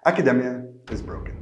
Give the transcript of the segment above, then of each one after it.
Academia is broken.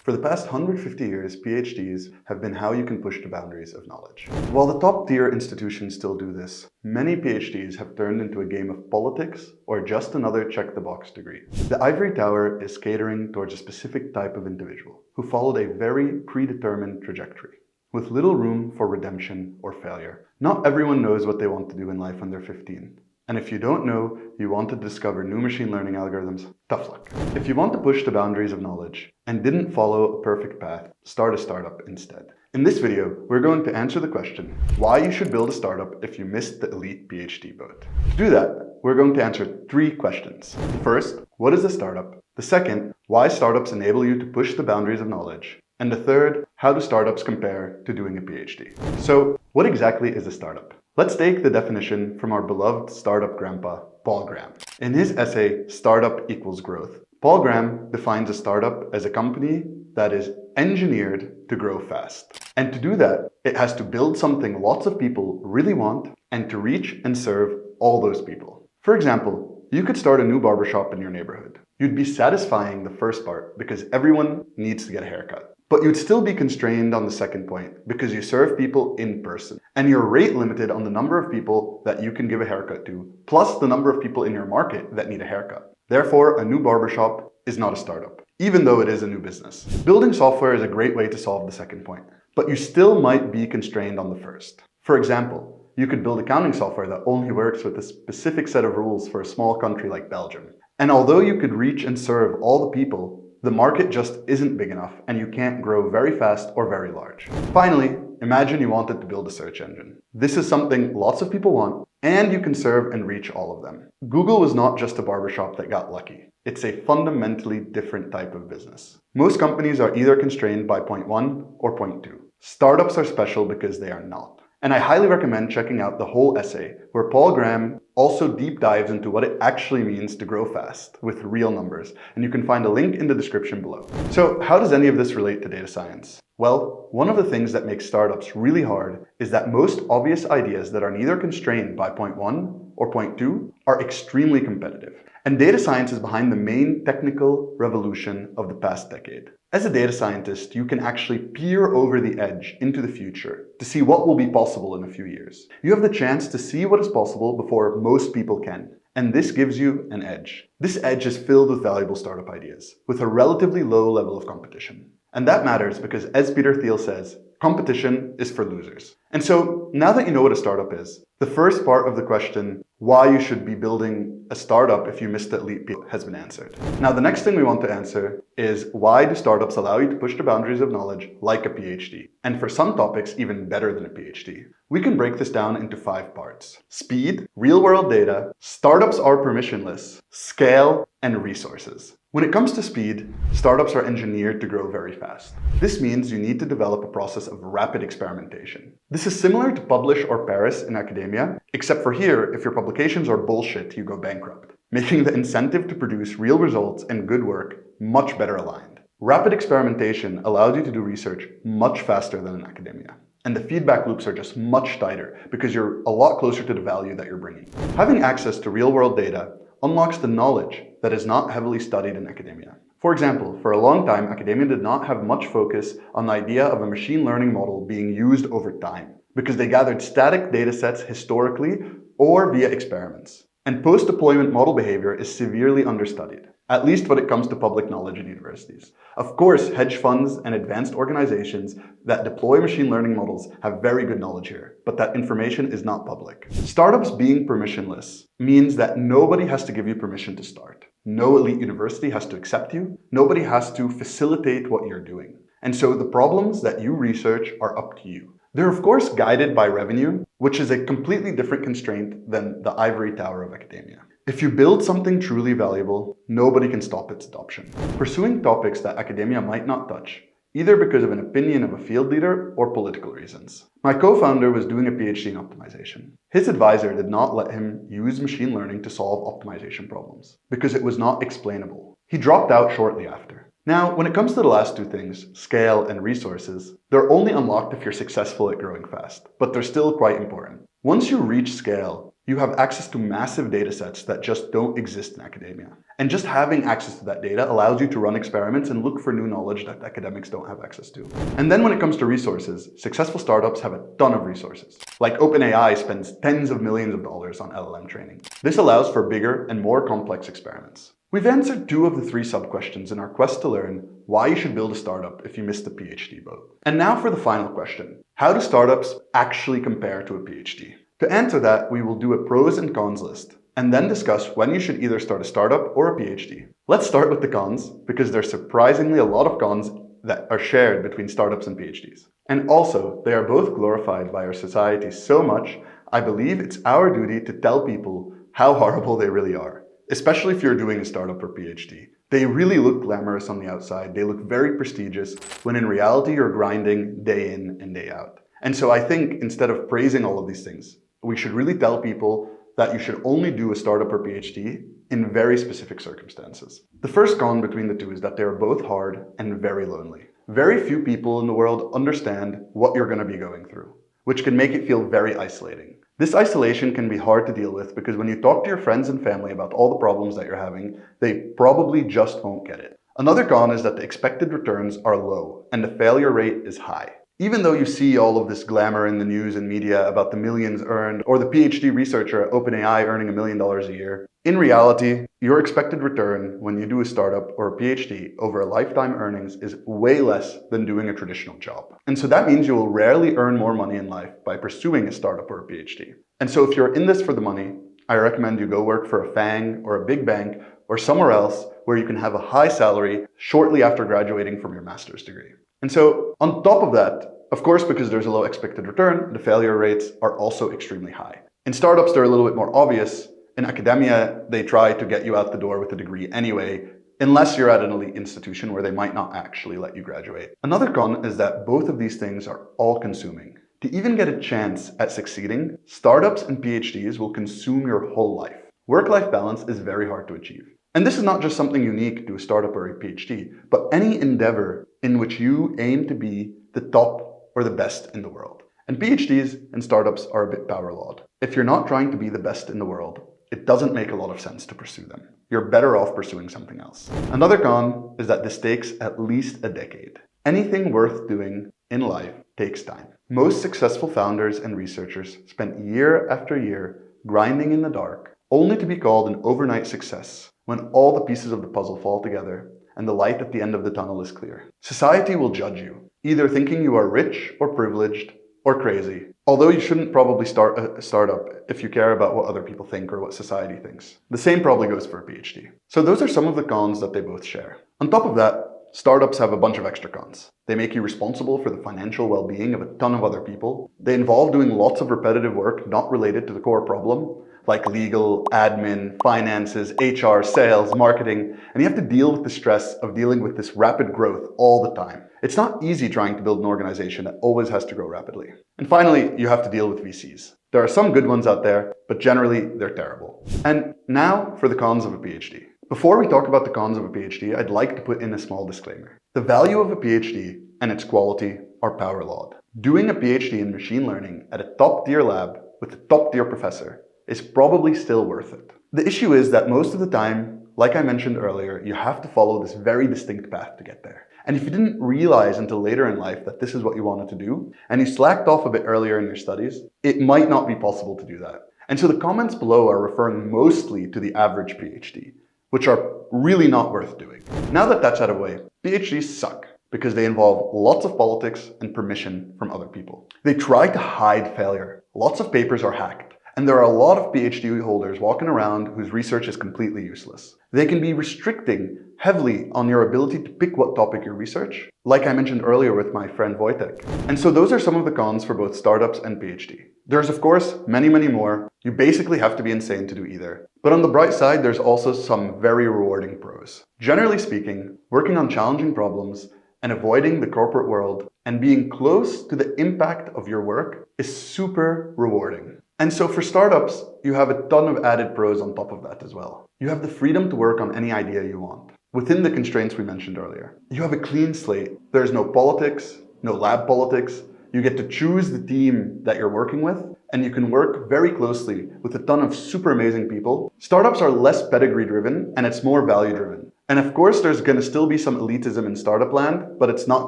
For the past 150 years, PhDs have been how you can push the boundaries of knowledge. While the top-tier institutions still do this, many PhDs have turned into a game of politics or just another check-the-box degree. The ivory tower is catering towards a specific type of individual who followed a very predetermined trajectory, with little room for redemption or failure. Not everyone knows what they want to do in life when they're 15. And if you don't know, you want to discover new machine learning algorithms, tough luck. If you want to push the boundaries of knowledge and didn't follow a perfect path, start a startup instead. In this video, we're going to answer the question, why you should build a startup if you missed the elite PhD boat. To do that, we're going to answer 3 questions. The first, what is a startup? The second, why startups enable you to push the boundaries of knowledge? And the third, how do startups compare to doing a PhD? So, what exactly is a startup? Let's take the definition from our beloved startup grandpa, Paul Graham. In his essay, Startup Equals Growth, Paul Graham defines a startup as a company that is engineered to grow fast. And to do that, it has to build something lots of people really want and to reach and serve all those people. For example, you could start a new barbershop in your neighborhood. You'd be satisfying the first part because everyone needs to get a haircut. But you'd still be constrained on the second point because you serve people in person and you're rate limited on the number of people that you can give a haircut to, plus the number of people in your market that need a haircut. Therefore, a new barbershop is not a startup, even though it is a new business. Building software is a great way to solve the second point, but you still might be constrained on the first. For example, you could build accounting software that only works with a specific set of rules for a small country like Belgium. And although you could reach and serve all the people, the market just isn't big enough and you can't grow very fast or very large. Finally, imagine you wanted to build a search engine. This is something lots of people want and you can serve and reach all of them. Google was not just a barbershop that got lucky. It's a fundamentally different type of business. Most companies are either constrained by point 1 or point 2. Startups are special because they are not. And I highly recommend checking out the whole essay, where Paul Graham also deep dives into what it actually means to grow fast with real numbers, and you can find a link in the description below. So how does any of this relate to data science? Well, one of the things that makes startups really hard is that most obvious ideas that are neither constrained by point 1 or point 2 are extremely competitive. And data science is behind the main technical revolution of the past decade. As a data scientist, you can actually peer over the edge into the future to see what will be possible in a few years. You have the chance to see what is possible before most people can, and this gives you an edge. This edge is filled with valuable startup ideas, with a relatively low level of competition. And that matters because, as Peter Thiel says, competition is for losers. And so, now that you know what a startup is, the first part of the question, why you should be building a startup if you missed the elite peak, has been answered. Now, the next thing we want to answer is, why do startups allow you to push the boundaries of knowledge like a PhD? And for some topics, even better than a PhD. We can break this down into 5 parts: speed, real-world data, startups are permissionless, scale, and resources. When it comes to speed, startups are engineered to grow very fast. This means you need to develop a process of rapid experimentation. This is similar to publish or perish in academia, except for here, if your publications are bullshit, you go bankrupt, making the incentive to produce real results and good work much better aligned. Rapid experimentation allows you to do research much faster than in academia. And the feedback loops are just much tighter because you're a lot closer to the value that you're bringing. Having access to real-world data unlocks the knowledge that is not heavily studied in academia. For example, for a long time, academia did not have much focus on the idea of a machine learning model being used over time because they gathered static data sets historically or via experiments. And post-deployment model behavior is severely understudied, at least when it comes to public knowledge in universities. Of course, hedge funds and advanced organizations that deploy machine learning models have very good knowledge here, but that information is not public. Startups being permissionless means that nobody has to give you permission to start. No elite university has to accept you. Nobody has to facilitate what you're doing. And so the problems that you research are up to you. They're of course guided by revenue, which is a completely different constraint than the ivory tower of academia. If you build something truly valuable, nobody can stop its adoption. Pursuing topics that academia might not touch, either because of an opinion of a field leader or political reasons. My co-founder was doing a PhD in optimization. His advisor did not let him use machine learning to solve optimization problems because it was not explainable. He dropped out shortly after. Now, when it comes to the last 2 things, scale and resources, they're only unlocked if you're successful at growing fast, but they're still quite important. Once you reach scale, You have access to massive data sets that just don't exist in academia. And just having access to that data allows you to run experiments and look for new knowledge that academics don't have access to. And then when it comes to resources, successful startups have a ton of resources. Like OpenAI spends tens of millions of dollars on LLM training. This allows for bigger and more complex experiments. We've answered 2 of the 3 sub-questions in our quest to learn why you should build a startup if you missed the PhD boat. And now for the final question. How do startups actually compare to a PhD? To answer that, we will do a pros and cons list, and then discuss when you should either start a startup or a PhD. Let's start with the cons, because there's surprisingly a lot of cons that are shared between startups and PhDs. And also, they are both glorified by our society so much, I believe it's our duty to tell people how horrible they really are. Especially if you're doing a startup or PhD. They really look glamorous on the outside, they look very prestigious, when in reality you're grinding day in and day out. And so I think instead of praising all of these things, we should really tell people that you should only do a startup or PhD in very specific circumstances. The first con between the two is that they are both hard and very lonely. Very few people in the world understand what you're going to be going through, which can make it feel very isolating. This isolation can be hard to deal with because when you talk to your friends and family about all the problems that you're having, they probably just won't get it. Another con is that the expected returns are low and the failure rate is high. Even though you see all of this glamour in the news and media about the millions earned or the PhD researcher at OpenAI earning $1 million a year, in reality, your expected return when you do a startup or a PhD over a lifetime earnings is way less than doing a traditional job. And so that means you will rarely earn more money in life by pursuing a startup or a PhD. And so if you're in this for the money, I recommend you go work for a FANG or a big bank or somewhere else where you can have a high salary shortly after graduating from your master's degree. And so on top of that, of course, because there's a low expected return, the failure rates are also extremely high. In startups, they're a little bit more obvious. In academia, they try to get you out the door with a degree anyway, unless you're at an elite institution where they might not actually let you graduate. Another con is that both of these things are all-consuming. To even get a chance at succeeding, startups and PhDs will consume your whole life. Work-life balance is very hard to achieve. And this is not just something unique to a startup or a PhD, but any endeavor in which you aim to be the top or the best in the world. And PhDs and startups are a bit power-laud. If you're not trying to be the best in the world, it doesn't make a lot of sense to pursue them. You're better off pursuing something else. Another con is that this takes at least a decade. Anything worth doing in life takes time. Most successful founders and researchers spent year after year grinding in the dark, only to be called an overnight success when all the pieces of the puzzle fall together and the light at the end of the tunnel is clear. Society will judge you, either thinking you are rich or privileged or crazy. Although you shouldn't probably start a startup if you care about what other people think or what society thinks. The same probably goes for a PhD. So those are some of the cons that they both share. On top of that, startups have a bunch of extra cons. They make you responsible for the financial well-being of a ton of other people. They involve doing lots of repetitive work not related to the core problem, like legal, admin, finances, HR, sales, marketing, and you have to deal with the stress of dealing with this rapid growth all the time. It's not easy trying to build an organization that always has to grow rapidly. And finally, you have to deal with VCs. There are some good ones out there, but generally they're terrible. And now for the cons of a PhD. Before we talk about the cons of a PhD, I'd like to put in a small disclaimer. The value of a PhD and its quality are power-laud. Doing a PhD in machine learning at a top-tier lab with a top-tier professor is probably still worth it. The issue is that most of the time, like I mentioned earlier, you have to follow this very distinct path to get there. And if you didn't realize until later in life that this is what you wanted to do, and you slacked off a bit earlier in your studies, it might not be possible to do that. And so the comments below are referring mostly to the average PhD, which are really not worth doing. Now that that's out of the way, PhDs suck because they involve lots of politics and permission from other people. They try to hide failure. Lots of papers are hacked. And there are a lot of PhD holders walking around whose research is completely useless. They can be restricting heavily on your ability to pick what topic you research, like I mentioned earlier with my friend Wojtek. And so those are some of the cons for both startups and PhD. There's of course many more. You basically have to be insane to do either. But on the bright side, there's also some very rewarding pros. Generally speaking, working on challenging problems and avoiding the corporate world and being close to the impact of your work is super rewarding. And so for startups, you have a ton of added pros on top of that as well. You have the freedom to work on any idea you want, within the constraints we mentioned earlier. You have a clean slate. There's no politics, no lab politics. You get to choose the team that you're working with, and you can work very closely with a ton of super amazing people, startups are less pedigree driven and it's more value driven. And of course, there's going to still be some elitism in startup land, but it's not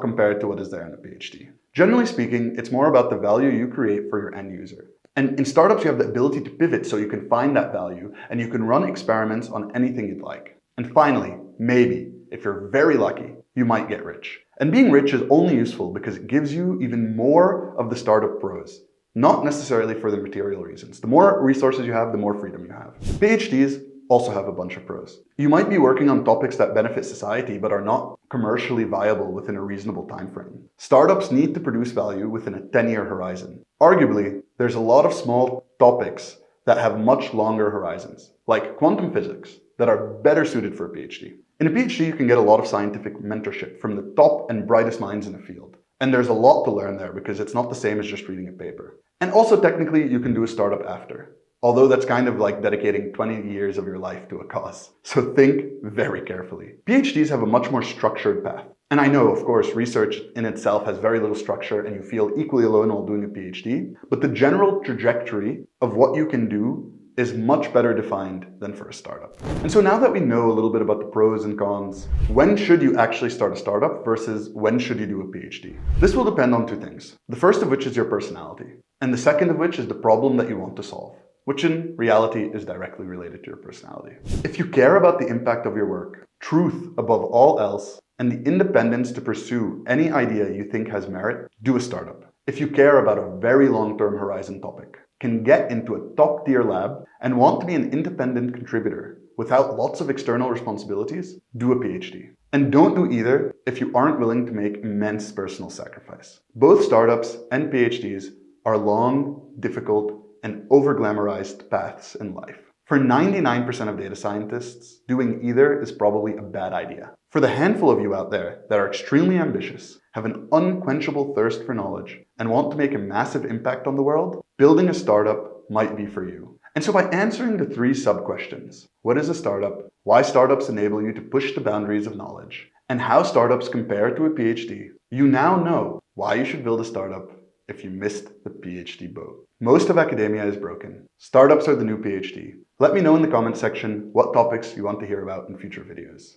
compared to what is there in a PhD. Generally speaking, it's more about the value you create for your end user. And in startups, you have the ability to pivot so you can find that value and you can run experiments on anything you'd like. And finally, maybe, if you're very lucky, you might get rich. And being rich is only useful because it gives you even more of the startup pros, not necessarily for the material reasons. The more resources you have, the more freedom you have. PhDs also have a bunch of pros. You might be working on topics that benefit society but are not commercially viable within a reasonable time frame. Startups need to produce value within a 10-year horizon. Arguably, there's a lot of small topics that have much longer horizons, like quantum physics, that are better suited for a PhD. In a PhD, you can get a lot of scientific mentorship from the top and brightest minds in the field. And there's a lot to learn there because it's not the same as just reading a paper. And also technically, you can do a startup after. Although that's kind of like dedicating 20 years of your life to a cause. So think very carefully. PhDs have a much more structured path. And I know, of course, research in itself has very little structure and you feel equally alone while doing a PhD, but the general trajectory of what you can do is much better defined than for a startup. And so now that we know a little bit about the pros and cons, when should you actually start a startup versus when should you do a PhD? This will depend on two things. The first of which is your personality, and the second of which is the problem that you want to solve, which in reality is directly related to your personality. If you care about the impact of your work, truth above all else, and the independence to pursue any idea you think has merit, do a startup. If you care about a very long-term horizon topic, can get into a top-tier lab, and want to be an independent contributor without lots of external responsibilities, do a PhD. And don't do either if you aren't willing to make immense personal sacrifice. Both startups and PhDs are long, difficult, and over-glamorized paths in life. For 99% of data scientists, doing either is probably a bad idea. For the handful of you out there that are extremely ambitious, have an unquenchable thirst for knowledge, and want to make a massive impact on the world, building a startup might be for you. And so by answering the three sub-questions, what is a startup, why startups enable you to push the boundaries of knowledge, and how startups compare to a PhD, you now know why you should build a startup if you missed the PhD boat. Most of academia is broken. Startups are the new PhD. Let me know in the comment section what topics you want to hear about in future videos.